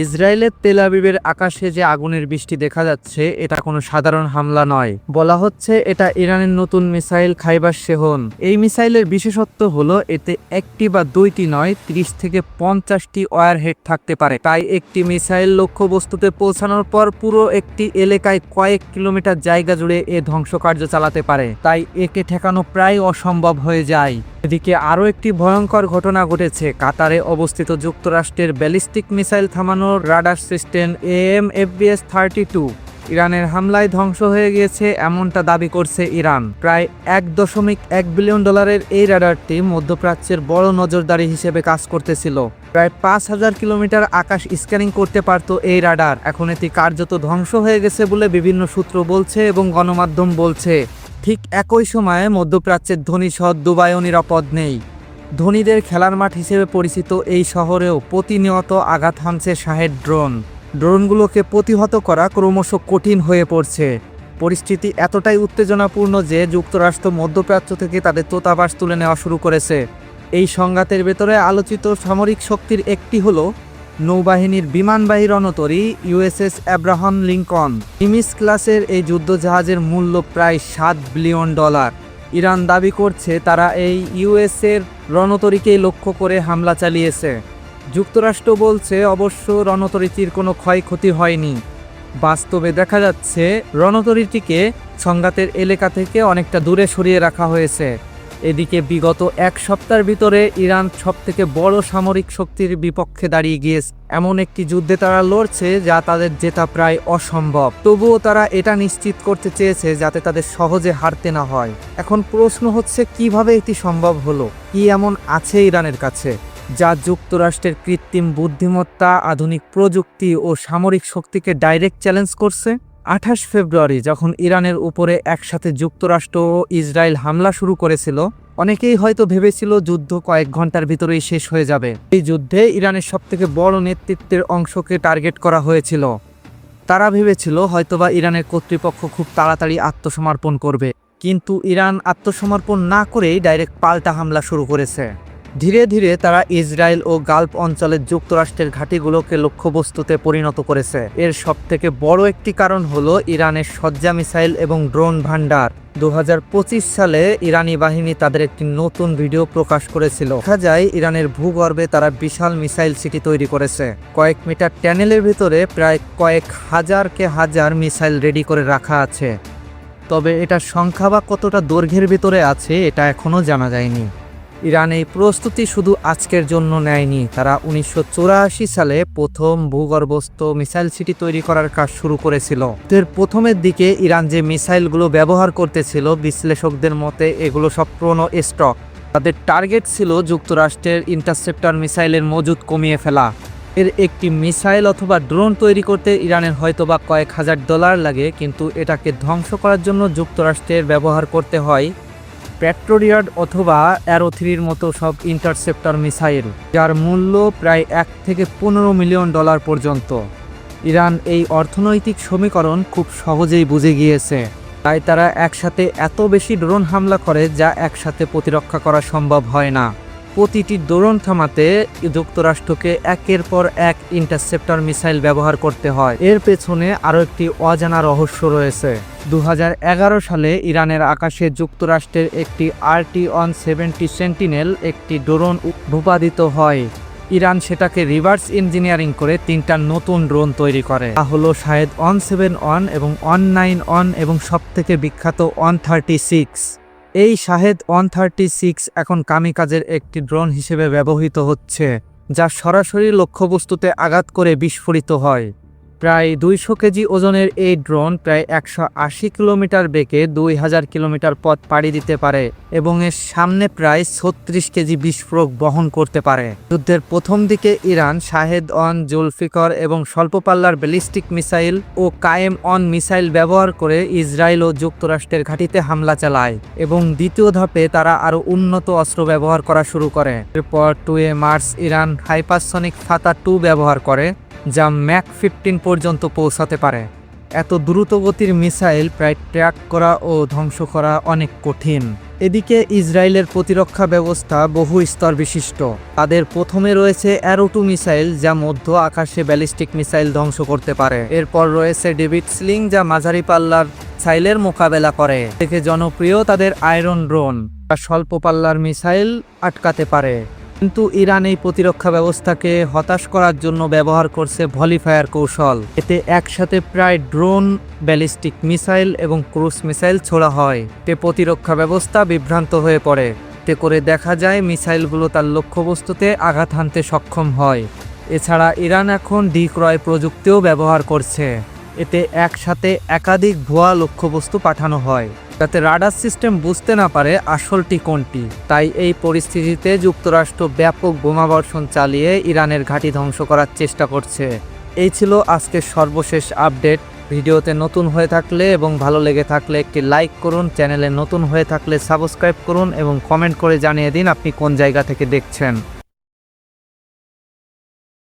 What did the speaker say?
ইসরায়েলের তেল আবিবের আকাশে যে আগুনের বৃষ্টি দেখা যাচ্ছে এটা কোনো সাধারণ হামলা নয়। বলা হচ্ছে এটা ইরানের নতুন মিসাইল খাইবার শেহন। এই মিসাইলের বিশেষত্ব হলো এতে একটি বা দুইটি নয় 30 থেকে 50টি ওয়ারহেড থাকতে পারে। তাই একটি মিসাইল লক্ষ্যবস্তুতে পৌঁছানোর পর পুরো একটি এলাকায় কয়েক কিলোমিটার জায়গা জুড়ে এ ধ্বংসকার্য চালাতে পারে। তাই একে ঠেকানো প্রায় অসম্ভব হয়ে যায়। এদিকে আরও একটি ভয়ঙ্কর ঘটনা ঘটেছে। কাতারে অবস্থিত যুক্তরাষ্ট্রের ব্যালিস্টিক মিসাইল থামানোর রাডার সিস্টেম AMFBS-32 ইরানের হামলায় ধ্বংস হয়ে গিয়েছে এমনটা দাবি করছে ইরান। প্রায় $1.1 বিলিয়ন এই রাডারটি মধ্যপ্রাচ্যের বড় নজরদারি হিসেবে কাজ করতেছিল। প্রায় 5000 কিলোমিটার আকাশ স্ক্যানিং করতে পারত এই রাডার। এখন এটি কার্যত ধ্বংস হয়ে গেছে বলে বিভিন্ন সূত্র বলছে এবং গণমাধ্যম বলছে। ঠিক একই সময়ে মধ্যপ্রাচ্যের ধনী শহর দুবাইও নিরাপদ নেই। ধনীদের খেলার মাঠ হিসেবে পরিচিত এই শহরেও প্রতিনিয়ত আঘাত হানছে শাহেদ ড্রোনগুলোকে প্রতিহত করা ক্রমশ কঠিন হয়ে পড়ছে। পরিস্থিতি এতটাই উত্তেজনাপূর্ণ যে যুক্তরাষ্ট্র মধ্যপ্রাচ্য থেকে তাদের দূতাবাস তুলে নেওয়া শুরু করেছে। এই সংঘাতের ভেতরে আলোচিত সামরিক শক্তির একটি হলো নৌবাহিনীর বিমানবাহী রণতরী USS অ্যাব্রাহাম লিঙ্কন। নিমিস ক্লাসের এই যুদ্ধজাহাজের মূল্য প্রায় $7 বিলিয়ন। ইরান দাবি করছে তারা এই US-এর রণতরীকেই লক্ষ্য করে হামলা চালিয়েছে। যুক্তরাষ্ট্র বলছে অবশ্য রণতরীটির কোনো ক্ষয়ক্ষতি হয়নি। বাস্তবে দেখা যাচ্ছে রণতরীটিকে সংঘাতের এলাকা থেকে অনেকটা দূরে সরিয়ে রাখা হয়েছে। এদিকে বিগত এক সপ্তাহের ভিতরে ইরান সবথেকে বড় সামরিক শক্তির বিপক্ষে দাঁড়িয়ে গিয়েছে। এমন একটি যুদ্ধে তারা লড়ছে যা তাদের জেতা প্রায় অসম্ভব। তবুও তারা এটা নিশ্চিত করতে চেয়েছে যাতে তাদের সহজে হারতে না হয়। এখন প্রশ্ন হচ্ছে কিভাবে এটি সম্ভব হলো? কি এমন আছে ইরানের কাছে যা যুক্তরাষ্ট্রের কৃত্রিম বুদ্ধিমত্তা, আধুনিক প্রযুক্তি ও সামরিক শক্তিকে ডাইরেক্ট চ্যালেঞ্জ করছে? 28 ফেব্রুয়ারি যখন ইরানের উপরে একসাথে যুক্তরাষ্ট্র ও ইসরায়েল হামলা শুরু করেছিল, অনেকেই হয়তো ভেবেছিল যুদ্ধ কয়েক ঘন্টার ভিতরেই শেষ হয়ে যাবে। এই যুদ্ধে ইরানের সবথেকে বড় নেতৃত্বের অংশকে টার্গেট করা হয়েছিল। তারা ভেবেছিল হয়তোবা ইরানের কর্তৃপক্ষ খুব তাড়াতাড়ি আত্মসমর্পণ করবে, কিন্তু ইরান আত্মসমর্পণ না করেই ডাইরেক্ট পাল্টা হামলা শুরু করেছে। ধীরে ধীরে তারা ইসরায়েল ও গালফ অঞ্চলের যুক্তরাষ্ট্রের ঘাঁটিগুলোকে লক্ষ্যবস্তুতে পরিণত করেছে। এর সবথেকে বড় একটি কারণ হলো ইরানের সজ্জা মিসাইল এবং ড্রোন ভান্ডার। 2025 সালে ইরানি বাহিনী তাদের একটি নতুন ভিডিও প্রকাশ করেছিল। দেখা যায় ইরানের ভূগর্ভে তারা বিশাল মিসাইল সিটি তৈরি করেছে। কয়েক মিটার ট্যানেলের ভিতরে প্রায় কয়েক হাজার মিসাইল রেডি করে রাখা আছে। তবে এটার সংখ্যা বা কতটা দৈর্ঘ্যের ভিতরে আছে এটা এখনও জানা যায়নি। ইরান এই প্রস্তুতি শুধু আজকের জন্য নেয়নি। তারা 1984 সালে প্রথম ভূগর্ভস্থ মিসাইল সিটি তৈরি করার কাজ শুরু করেছিল। এর প্রথমের দিকে ইরান যে মিসাইলগুলো ব্যবহার করতেছিল, বিশ্লেষকদের মতে এগুলো সব পুরনো স্টক। তাদের টার্গেট ছিল যুক্তরাষ্ট্রের ইন্টারসেপ্টর মিসাইলের মজুদ কমিয়ে ফেলা। এর একটি মিসাইল অথবা ড্রোন তৈরি করতে ইরানের হয়তোবা কয়েক $1000 লাগে, কিন্তু এটাকে ধ্বংস করার জন্য যুক্তরাষ্ট্রের ব্যবহার করতে হয় প্যাট্রিয়ট অথবা অ্যারো 3-র মতো সব ইন্টারসেপ্টর মিসাইল, যার মূল্য প্রায় $1 থেকে $15 মিলিয়ন পর্যন্ত। ইরান এই অর্থনৈতিক সমীকরণ খুব সহজেই বুঝে গিয়েছে। তাই তারা একসাথে এত বেশি ড্রোন হামলা করে যা একসাথে প্রতিরক্ষা করা সম্ভব হয় না। প্রতিটি ড্রোন থামাতে যুক্তরাষ্ট্রকে একের পর এক ইন্টারসেপ্টর মিসাইল ব্যবহার করতে হয়। এর পেছনে আরও একটি অজানা রহস্য রয়েছে। 2011 সালে ইরানের আকাশে যুক্তরাষ্ট্রের একটি RT-170 সেন্টিনেল একটি ড্রোন ভূপাতিত হয়। ইরান সেটাকে রিভার্স ইঞ্জিনিয়ারিং করে 3টা নতুন ড্রোন তৈরি করে। তা হলো শাহেদ 171 এবং 191 এবং সবথেকে বিখ্যাত 136। এই শাহেদ 136 এখন কামিকাজের একটি ড্রোন হিসেবে ব্যবহৃত হচ্ছে, যা সরাসরি লক্ষ্যবস্তুতে আঘাত করে বিস্ফোরিত হয়। প্রায় 200 কেজি ওজনের এই ড্রোন প্রায় 180 কিলোমিটার বেগে 2000 কিলোমিটার পথ পাড়ি দিতে পারে এবং এর সামনে প্রায় 36 কেজি বিস্ফোরক বহন করতে পারে। যুদ্ধের প্রথম দিকে ইরান শাহেদ-1 জুলফিকর এবং স্বল্প পাল্লার ব্যালিস্টিক মিসাইল ও কায়েম-1 মিসাইল ব্যবহার করে ইসরায়েল ও যুক্তরাষ্ট্রের ঘাঁটিতে হামলা চালায় এবং দ্বিতীয় ধাপে তারা আরও উন্নত অস্ত্র ব্যবহার করা শুরু করে। এরপর 2 মার্চ ইরান হাইপারসনিক ফাতা 2 ব্যবহার করে, যা ম্যাক 15 পর্যন্ত পৌঁছাতে পারে। এত দ্রুতগতির মিসাইল প্রায় ট্র্যাক করা ও ধ্বংস করা অনেক কঠিন। এদিকে ইসরায়েলের প্রতিরক্ষা ব্যবস্থা বহু স্তর বিশিষ্ট। তাদের প্রথমে রয়েছে অ্যারো 2 মিসাইল, যা মধ্য আকাশে ব্যালিস্টিক মিসাইল ধ্বংস করতে পারে। এরপর রয়েছে ডেভিড স্লিং, যা মাঝারি পাল্লার মিসাইলের মোকাবেলা করে। থেকে জনপ্রিয় তাদের আয়রন ড্রোন, যা স্বল্প পাল্লার মিসাইল আটকাতে পারে। কিন্তু ইরান এই প্রতিরক্ষা ব্যবস্থাকে হতাশ করার জন্য ব্যবহার করছে ভলিফায়ার কৌশল। এতে একসাথে প্রায় ড্রোন, ব্যালিস্টিক মিসাইল এবং ক্রুজ মিসাইল ছোড়া হয়। এতে প্রতিরক্ষা ব্যবস্থা বিভ্রান্ত হয়ে পড়ে। এতে করে দেখা যায় মিসাইলগুলো তার লক্ষ্যবস্তুতে আঘাত হানতে সক্ষম হয়। এছাড়া ইরান এখন ডিক্রয় প্রযুক্তিও ব্যবহার করছে। এতে একসাথে একাধিক ভুয়া লক্ষ্যবস্তু পাঠানো হয়, যাতে রাডার সিস্টেম বুঝতে না পারে আসলটি কোনটি। তাই এই পরিস্থিতিতে যুক্তরাষ্ট্র ব্যাপক বোমাবর্ষণ চালিয়ে ইরানের ঘাঁটি ধ্বংস করার চেষ্টা করছে। এই ছিল আজকের সর্বশেষ আপডেট। ভিডিওতে নতুন হয়ে থাকলে এবং ভালো লেগে থাকলে একটি লাইক করুন, চ্যানেলে নতুন হয়ে থাকলে সাবস্ক্রাইব করুন এবং কমেন্ট করে জানিয়ে দিন আপনি কোন জায়গা থেকে দেখছেন।